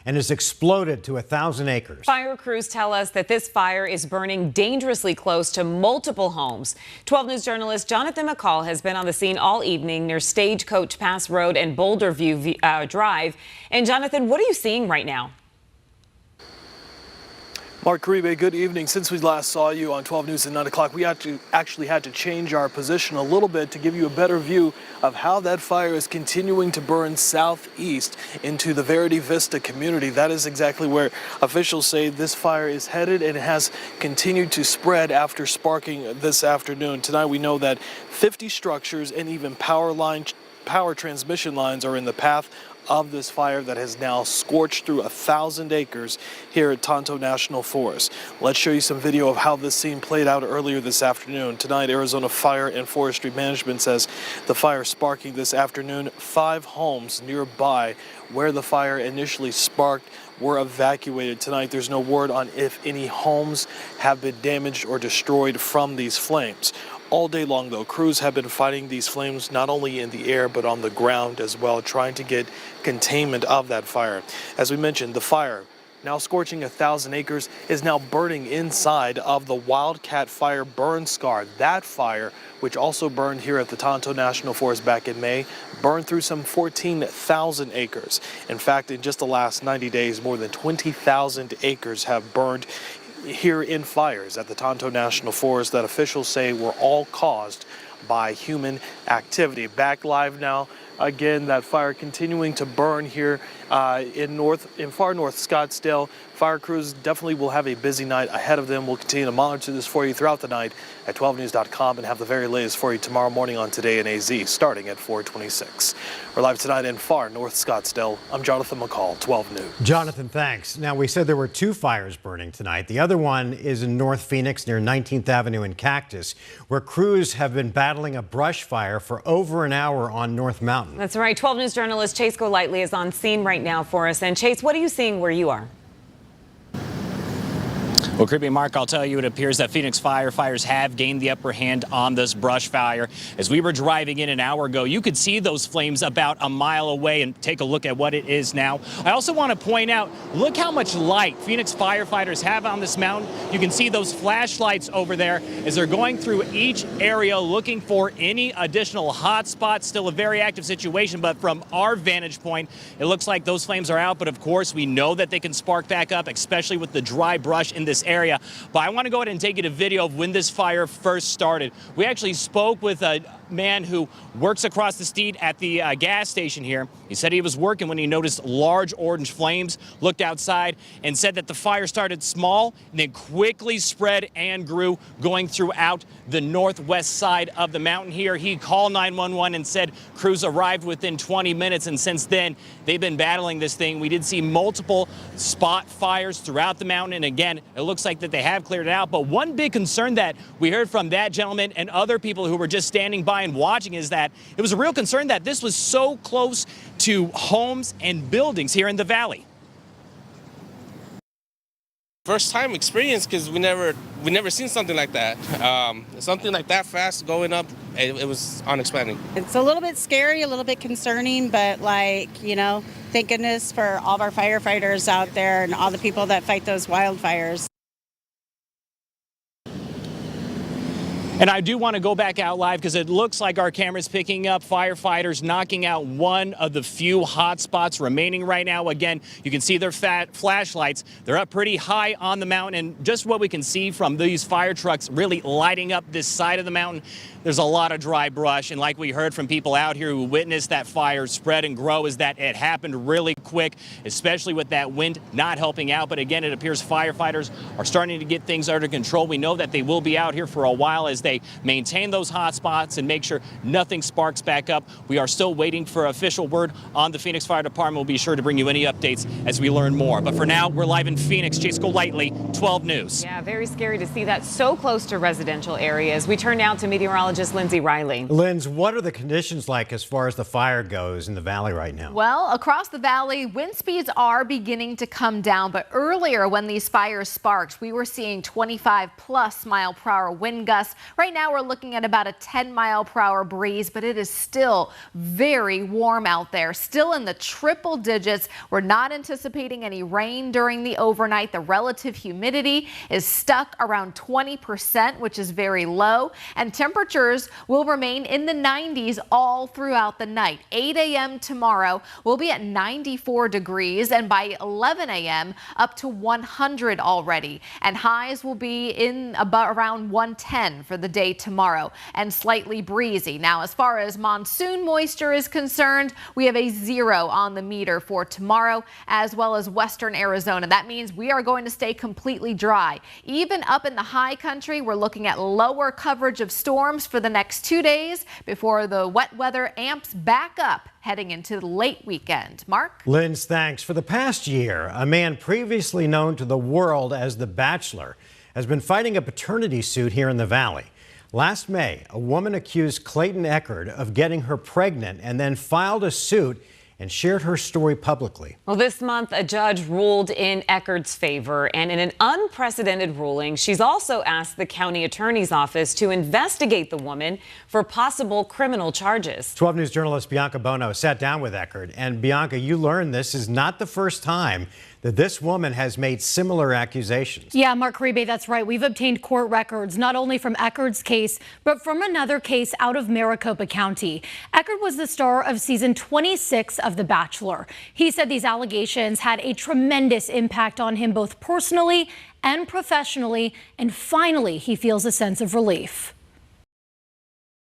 and has exploded to 1,000 acres. Fire crews tell us that this fire is burning dangerously close to multiple homes. 12 News journalist Jonathan McCall has been on the scene all evening near Stagecoach Pass Road and Boulder View Drive. And Jonathan, what are you seeing right now? Mark Uribe, good evening. Since we last saw you on 12 News at 9 o'clock, we actually had to change our position a little bit to give you a better view of how that fire is continuing to burn southeast into the Verity Vista community. That is exactly where officials say this fire is headed, and it has continued to spread after sparking this afternoon. Tonight we know that 50 structures and even power transmission lines are in the path of this fire that has now scorched through 1,000 acres here at Tonto National Forest. Let's show you some video of how this scene played out earlier this afternoon. Tonight, Arizona Fire and Forestry Management says the fire sparking this afternoon, 5 homes nearby where the fire initially sparked were evacuated tonight. There's no word on if any homes have been damaged or destroyed from these flames. All day long, though, crews have been fighting these flames not only in the air but on the ground as well, trying to get containment of that fire. As we mentioned, the fire, now scorching 1,000 acres, is now burning inside of the Wildcat Fire burn scar. That fire, which also burned here at the Tonto National Forest back in May, burned through some 14,000 acres. In fact, in just the last 90 days, more than 20,000 acres have burned here in fires at the Tonto National Forest that officials say were all caused by human activity. Back live now. Again, that fire continuing to burn here in far north Scottsdale. Fire crews definitely will have a busy night ahead of them. We'll continue to monitor this for you throughout the night at 12news.com and have the very latest for you tomorrow morning on Today in AZ, starting at 4:26. We're live tonight in far north Scottsdale. I'm Jonathan McCall, 12 News. Jonathan, thanks. Now, we said there were 2 fires burning tonight. The other one is in North Phoenix near 19th Avenue and Cactus, where crews have been battling a brush fire for over an hour on North Mountain. That's right. 12 News journalist Chase Golightly is on scene right now for us. And Chase, what are you seeing where you are? Well, Creepy Mark, I'll tell you, it appears that Phoenix firefighters have gained the upper hand on this brush fire. As we were driving in an hour ago, you could see those flames about a mile away, and take a look at what it is now. I also want to point out, look how much light Phoenix firefighters have on this mountain. You can see those flashlights over there as they're going through each area looking for any additional hot spots. Still a very active situation, but from our vantage point, it looks like those flames are out. But of course, we know that they can spark back up, especially with the dry brush in this area. But I want to go ahead and take you a video of when this fire first started. We actually spoke with a man who works across the street at the gas station here. He said he was working when he noticed large orange flames, looked outside, and said that the fire started small and then quickly spread and grew, going throughout the northwest side of the mountain here. He called 911 and said crews arrived within 20 minutes, and since then they've been battling this thing. We did see multiple spot fires throughout the mountain, and again, it looks like that they have cleared it out. But one big concern that we heard from that gentleman and other people who were just standing by and watching is that it was a real concern that this was so close to homes and buildings here in the valley. First time experience, because we never seen something like that. Something like that fast going up, it was unexpected. It's a little bit scary, a little bit concerning, but thank goodness for all of our firefighters out there and all the people that fight those wildfires. And I do want to go back out live because it looks like our camera's picking up firefighters knocking out one of the few hot spots remaining right now. Again, you can see their flashlights. They're up pretty high on the mountain, and just what we can see from these fire trucks really lighting up this side of the mountain, there's a lot of dry brush. And like we heard from people out here who witnessed that fire spread and grow, is that it happened really quick, especially with that wind not helping out. But again, it appears firefighters are starting to get things under control. We know that they will be out here for a while as they maintain those hot spots and make sure nothing sparks back up. We are still waiting for official word on the Phoenix Fire Department. We'll be sure to bring you any updates as we learn more. But for now, we're live in Phoenix. Chase Golightly, 12 News. Yeah, very scary to see that so close to residential areas. We turn now to meteorologist Lindsay Riley. Linz, what are the conditions like as far as the fire goes in the valley right now? Well, across the valley, wind speeds are beginning to come down, but earlier when these fires sparked, we were seeing 25+ mile per hour wind gusts. Right now we're looking at about a 10-mile-per-hour breeze, but it is still very warm out there, still in the triple digits. We're not anticipating any rain during the overnight. The relative humidity is stuck around 20%, which is very low, and temperatures will remain in the 90s all throughout the night. 8 a.m. tomorrow we'll be at 94 degrees, and by 11 a.m. up to 100 already, and highs will be in about around 110 for the day tomorrow, and slightly breezy. Now, as far as monsoon moisture is concerned, we have a 0 on the meter for tomorrow, as well as western Arizona. That means we are going to stay completely dry. Even up in the high country, we're looking at lower coverage of storms for the next 2 days before the wet weather amps back up heading into the late weekend. Mark? Linz, thanks. For the past year, a man previously known to the world as the Bachelor has been fighting a paternity suit here in the Valley. Last May, a woman accused Clayton Eckerd of getting her pregnant and then filed a suit and shared her story publicly. Well, this month, a judge ruled in Eckerd's favor, and in an unprecedented ruling, she's also asked the county attorney's office to investigate the woman for possible criminal charges. 12 News journalist Bianca Bono sat down with Eckerd, and Bianca, you learned this is not the first time that this woman has made similar accusations. Yeah, Mark Rebe, that's right. We've obtained court records, not only from Eckerd's case, but from another case out of Maricopa County. Eckerd was the star of season 26 of The Bachelor. He said these allegations had a tremendous impact on him, both personally and professionally, and finally, he feels a sense of relief.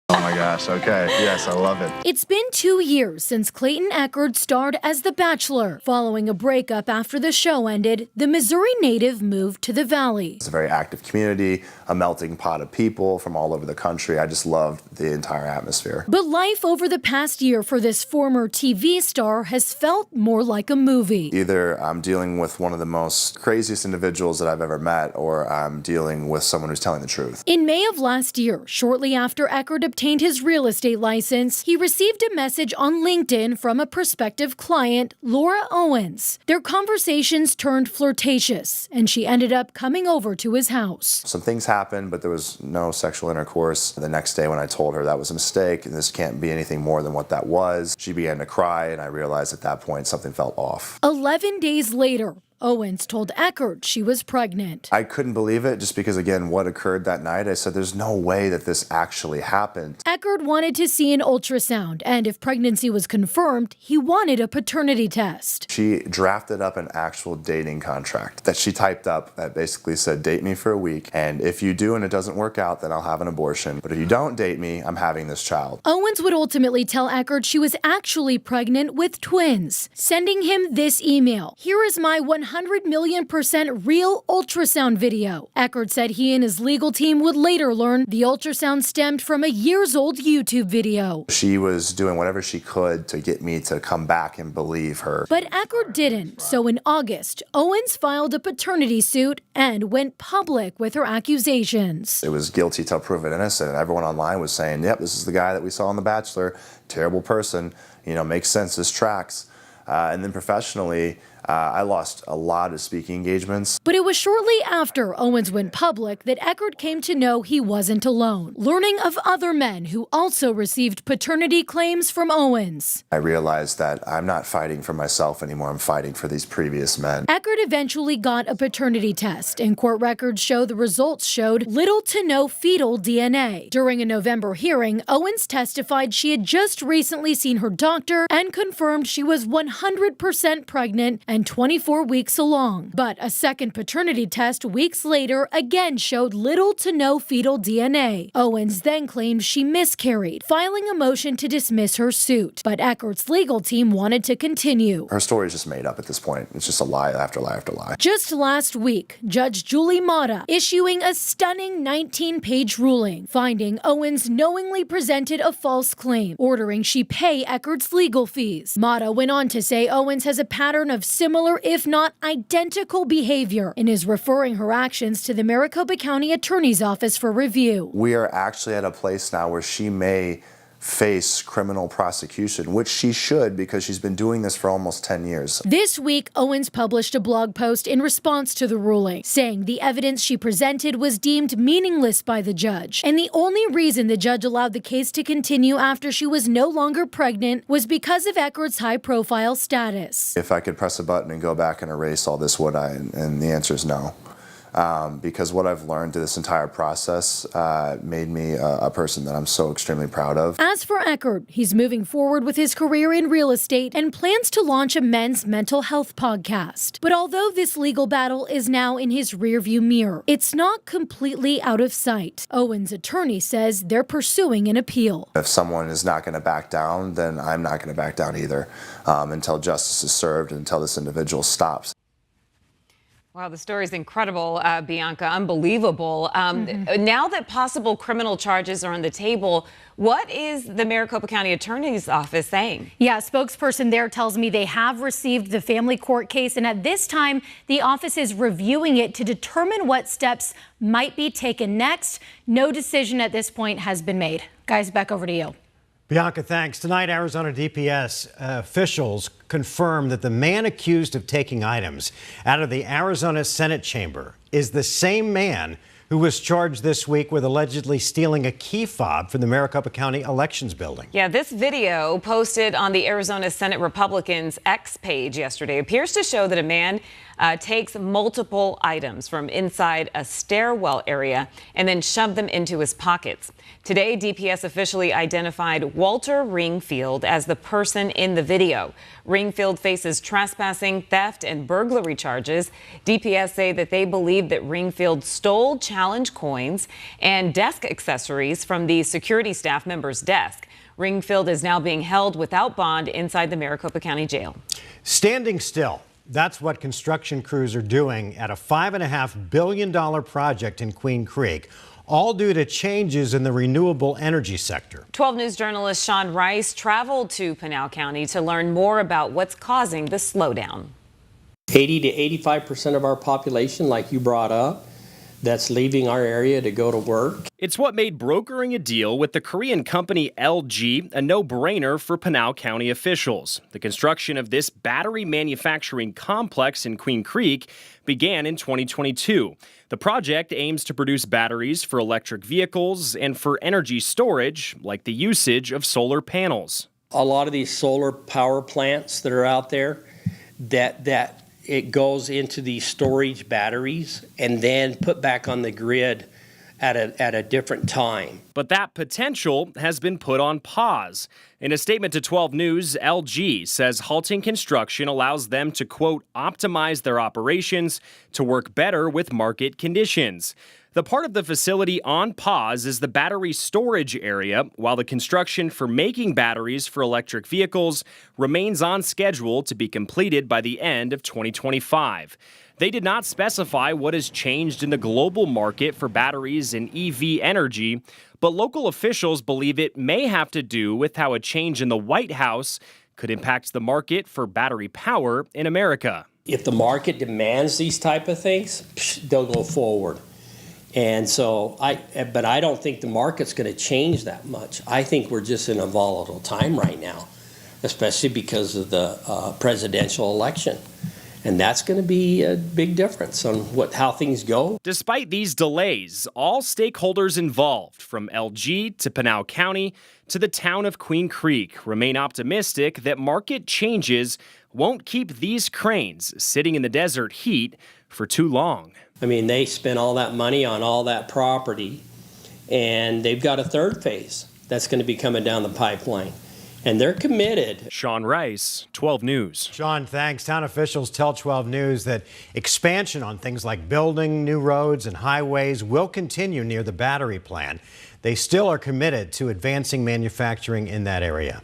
Oh my gosh, okay. Yes, I love it. It's been 2 years since Clayton Eckerd starred as The Bachelor. Following a breakup after the show ended, the Missouri native moved to the Valley. It's a very active community, a melting pot of people from all over the country. I just loved the entire atmosphere. But life over the past year for this former TV star has felt more like a movie. Either I'm dealing with one of the most craziest individuals that I've ever met, or I'm dealing with someone who's telling the truth. In May of last year, shortly after Eckerd obtained his real estate license, he received a message on LinkedIn from a prospective client, Laura Owens. Their conversations turned flirtatious, and she ended up coming over to his house. Some things happened, but there was no sexual intercourse. The next day when I told her that was a mistake and this can't be anything more than what that was, she began to cry, and I realized at that point something felt off. 11 days later, Owens told Eckerd she was pregnant. I couldn't believe it just because, again, what occurred that night, I said, there's no way that this actually happened. Eckerd wanted to see an ultrasound, and if pregnancy was confirmed, he wanted a paternity test. She drafted up an actual dating contract that she typed up that basically said, date me for a week, and if you do and it doesn't work out, then I'll have an abortion. But if you don't date me, I'm having this child. Owens would ultimately tell Eckerd she was actually pregnant with twins, sending him this email. Here is my 100,000,000% real ultrasound video. Eckerd said he and his legal team would later learn the ultrasound stemmed from a years-old YouTube video. She was doing whatever she could to get me to come back and believe her. But Eckerd didn't, so in August, Owens filed a paternity suit and went public with her accusations. It was guilty till proven innocent, and everyone online was saying, yep, this is the guy that we saw on The Bachelor, terrible person, makes sense, this tracks. And then professionally, I lost a lot of speaking engagements. But it was shortly after Owens went public that Eckerd came to know he wasn't alone, learning of other men who also received paternity claims from Owens. I realized that I'm not fighting for myself anymore, I'm fighting for these previous men. Eckerd eventually got a paternity test, and court records show the results showed little to no fetal DNA. During a November hearing, Owens testified she had just recently seen her doctor and confirmed she was 100% pregnant and 24 weeks along. But a second paternity test weeks later again showed little to no fetal DNA. Owens then claimed she miscarried, filing a motion to dismiss her suit. But Eckerd's legal team wanted to continue. Her story is just made up at this point. It's just a lie after lie after lie. Just last week, Judge Julie Mata issuing a stunning 19-page ruling, finding Owens knowingly presented a false claim, ordering she pay Eckerd's legal fees. Mata went on to say Owens has a pattern of similar, if not identical, behavior and is referring her actions to the Maricopa County Attorney's Office for review. We are actually at a place now where she may face criminal prosecution, which she should because she's been doing this for almost 10 years. This week, Owens published a blog post in response to the ruling, saying the evidence she presented was deemed meaningless by the judge. And the only reason the judge allowed the case to continue after she was no longer pregnant was because of Eckerd's high-profile status. If I could press a button and go back and erase all this, would I? And the answer is no. Because what I've learned through this entire process made me a person that I'm so extremely proud of. As for Eckerd, he's moving forward with his career in real estate and plans to launch a men's mental health podcast. But although this legal battle is now in his rearview mirror, it's not completely out of sight. Owens' attorney says they're pursuing an appeal. If someone is not going to back down, then I'm not going to back down either until justice is served, until this individual stops. Wow, the story is incredible, Bianca, unbelievable. Now that possible criminal charges are on the table, what is the Maricopa County Attorney's Office saying? Yeah, a spokesperson there tells me they have received the family court case, and at this time, the office is reviewing it to determine what steps might be taken next. No decision at this point has been made. Guys, back over to you. Bianca, thanks. Tonight, Arizona DPS officials confirmed that the man accused of taking items out of the Arizona Senate chamber is the same man who was charged this week with allegedly stealing a key fob from the Maricopa County Elections Building. Yeah, this video posted on the Arizona Senate Republicans' X page yesterday appears to show that a man takes multiple items from inside a stairwell area and then shoved them into his pockets. Today, DPS officially identified Walter Ringfield as the person in the video. Ringfield faces trespassing, theft, and burglary charges. DPS say that they believe that Ringfield stole challenge coins and desk accessories from the security staff member's desk. Ringfield is now being held without bond inside the Maricopa County Jail. Standing still. That's what construction crews are doing at a $5.5 billion project in Queen Creek, all due to changes in the renewable energy sector. 12 News journalist Sean Rice traveled to Pinal County to learn more about what's causing the slowdown. 80 to 85% of our population, like you brought up, that's leaving our area to go to work. It's what made brokering a deal with the Korean company LG a no-brainer for Pinal County officials. The construction of this battery manufacturing complex in Queen Creek began in 2022. The project aims to produce batteries for electric vehicles and for energy storage, like the usage of solar panels. A lot of these solar power plants that are out there, that it goes into these storage batteries and then put back on the grid at a different time. But that potential has been put on pause. In a statement to 12 News, LG says halting construction allows them to, quote, optimize their operations to work better with market conditions. The part of the facility on pause is the battery storage area, while the construction for making batteries for electric vehicles remains on schedule to be completed by the end of 2025. They did not specify what has changed in the global market for batteries and EV energy, but local officials believe it may have to do with how a change in the White House could impact the market for battery power in America. If the market demands these type of things, they'll go forward. And so, but I don't think the market's going to change that much. I think we're just in a volatile time right now, especially because of the presidential election. And that's going to be a big difference on how things go. Despite these delays, all stakeholders involved, from LG to Pinal County to the town of Queen Creek, remain optimistic that market changes won't keep these cranes sitting in the desert heat for too long. I mean, they spent all that money on all that property, and they've got a third phase that's going to be coming down the pipeline. And they're committed. Sean Rice, 12 News. Sean, thanks. Town officials tell 12 News that expansion on things like building new roads and highways will continue near the battery plant. They still are committed to advancing manufacturing in that area.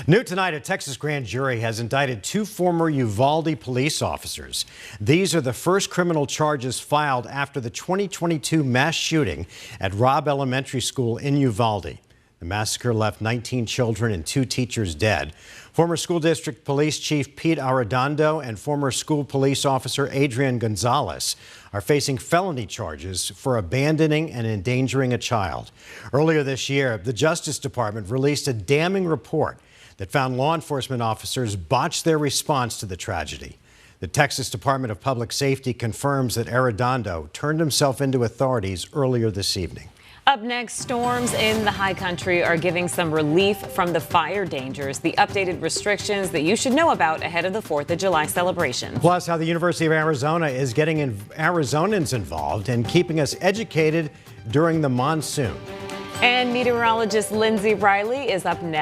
New tonight, a Texas grand jury has indicted 2 former Uvalde police officers. These are the first criminal charges filed after the 2022 mass shooting at Robb Elementary School in Uvalde. The The massacre left 19 children and 2 teachers dead. Former school district police chief Pete Arredondo and former school police officer Adrian Gonzalez are facing felony charges for abandoning and endangering a child. Earlier this year, the Justice Department released a damning report that found law enforcement officers botched their response to the tragedy. The Texas Department of Public Safety confirms that Arredondo turned himself into authorities earlier this evening. Up next, storms in the high country are giving some relief from the fire dangers, the updated restrictions that you should know about ahead of the 4th of July celebration. Plus, how the University of Arizona is getting Arizonans involved and keeping us educated during the monsoon. And meteorologist Lindsay Riley is up next.